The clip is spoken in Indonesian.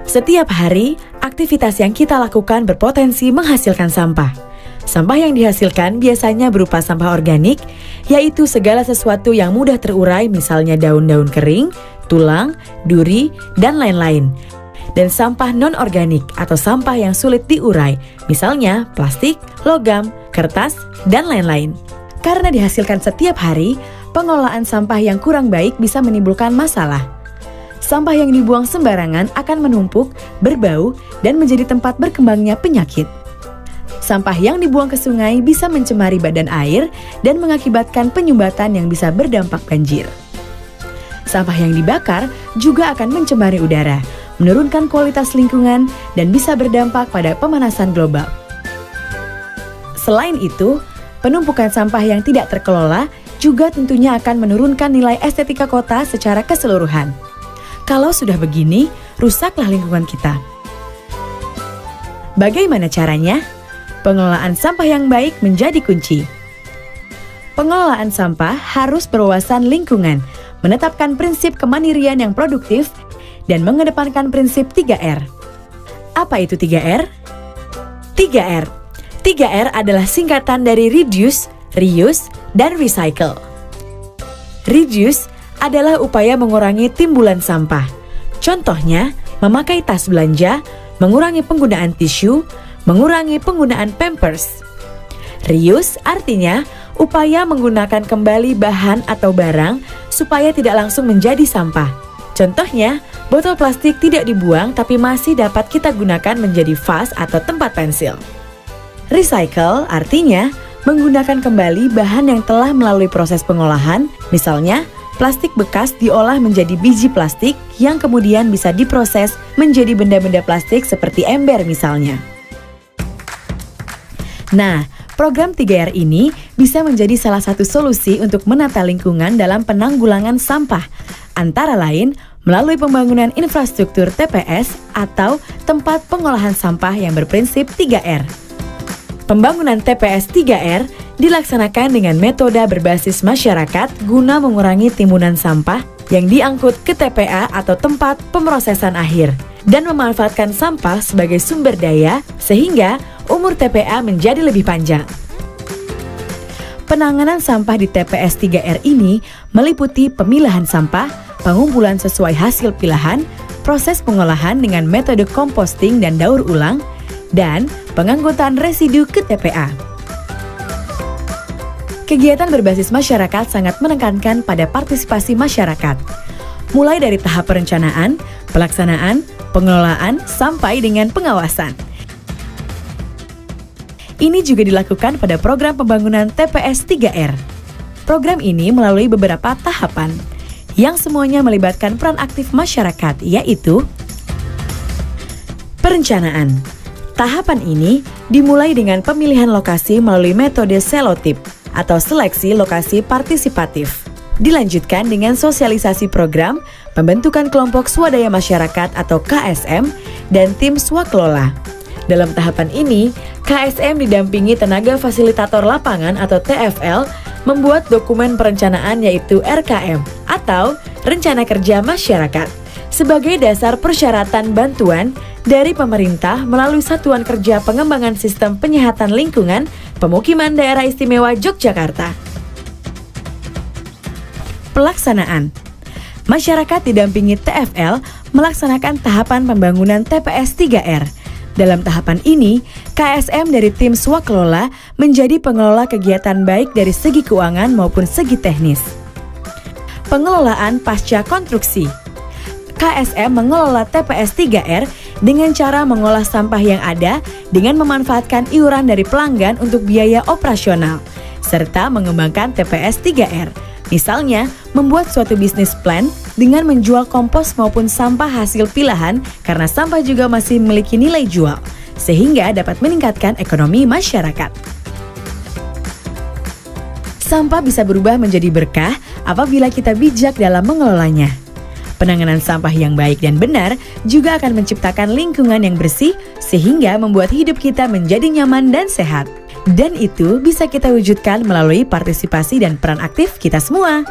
Setiap hari, aktivitas yang kita lakukan berpotensi menghasilkan sampah. Sampah yang dihasilkan biasanya berupa sampah organik, yaitu segala sesuatu yang mudah terurai, misalnya daun-daun kering, tulang, duri, dan lain-lain. Dan sampah non-organik atau sampah yang sulit diurai, misalnya plastik, logam, kertas, dan lain-lain. Karena dihasilkan setiap hari, pengelolaan sampah yang kurang baik bisa menimbulkan masalah. Sampah yang dibuang sembarangan akan menumpuk, berbau, dan menjadi tempat berkembangnya penyakit. Sampah yang dibuang ke sungai bisa mencemari badan air dan mengakibatkan penyumbatan yang bisa berdampak banjir. Sampah yang dibakar juga akan mencemari udara, menurunkan kualitas lingkungan, dan bisa berdampak pada pemanasan global. Selain itu, penumpukan sampah yang tidak terkelola juga tentunya akan menurunkan nilai estetika kota secara keseluruhan. Kalau sudah begini, rusaklah lingkungan kita. Bagaimana caranya? Pengelolaan sampah yang baik menjadi kunci. Pengelolaan sampah harus berwawasan lingkungan, menetapkan prinsip kemandirian yang produktif, dan mengedepankan prinsip 3R. Apa itu 3R? 3R. 3R adalah singkatan dari reduce, reuse, dan recycle. Reduce adalah upaya mengurangi timbulan sampah. Contohnya, memakai tas belanja, mengurangi penggunaan tisu, mengurangi penggunaan pampers. Reuse artinya upaya menggunakan kembali bahan atau barang supaya tidak langsung menjadi sampah. Contohnya, botol plastik tidak dibuang tapi masih dapat kita gunakan menjadi vas atau tempat pensil. Recycle artinya menggunakan kembali bahan yang telah melalui proses pengolahan, misalnya plastik bekas diolah menjadi biji plastik yang kemudian bisa diproses menjadi benda-benda plastik seperti ember misalnya. Nah, program 3R ini bisa menjadi salah satu solusi untuk menata lingkungan dalam penanggulangan sampah, antara lain melalui pembangunan infrastruktur TPS atau tempat pengolahan sampah yang berprinsip 3R. Pembangunan TPS 3R dilaksanakan dengan metode berbasis masyarakat guna mengurangi timbunan sampah yang diangkut ke TPA atau tempat pemrosesan akhir dan memanfaatkan sampah sebagai sumber daya sehingga umur TPA menjadi lebih panjang. Penanganan sampah di TPS 3R ini meliputi pemilahan sampah, pengumpulan sesuai hasil pilahan, proses pengolahan dengan metode composting dan daur ulang, dan pengangkutan residu ke TPA. Kegiatan berbasis masyarakat sangat menekankan pada partisipasi masyarakat, mulai dari tahap perencanaan, pelaksanaan, pengelolaan, sampai dengan pengawasan. Ini juga dilakukan pada program pembangunan TPS 3R. Program ini melalui beberapa tahapan, yang semuanya melibatkan peran aktif masyarakat, yaitu perencanaan. Tahapan ini dimulai dengan pemilihan lokasi melalui metode selotip atau seleksi lokasi partisipatif. Dilanjutkan dengan sosialisasi program, pembentukan kelompok swadaya masyarakat atau KSM, dan tim swakelola. Dalam tahapan ini, KSM didampingi tenaga fasilitator lapangan atau TFL membuat dokumen perencanaan yaitu RKM atau Rencana Kerja Masyarakat sebagai dasar persyaratan bantuan dari pemerintah melalui Satuan Kerja Pengembangan Sistem Penyihatan Lingkungan Pemukiman Daerah Istimewa Yogyakarta. Pelaksanaan. Masyarakat didampingi TFL melaksanakan tahapan pembangunan TPS 3R. Dalam tahapan ini, KSM dari tim swakelola menjadi pengelola kegiatan baik dari segi keuangan maupun segi teknis. Pengelolaan pasca konstruksi. KSM mengelola TPS 3R dengan cara mengolah sampah yang ada dengan memanfaatkan iuran dari pelanggan untuk biaya operasional, serta mengembangkan TPS 3R. Misalnya, membuat suatu bisnis plan dengan menjual kompos maupun sampah hasil pilahan karena sampah juga masih memiliki nilai jual, sehingga dapat meningkatkan ekonomi masyarakat. Sampah bisa berubah menjadi berkah apabila kita bijak dalam mengelolanya. Penanganan sampah yang baik dan benar juga akan menciptakan lingkungan yang bersih sehingga membuat hidup kita menjadi nyaman dan sehat. Dan itu bisa kita wujudkan melalui partisipasi dan peran aktif kita semua.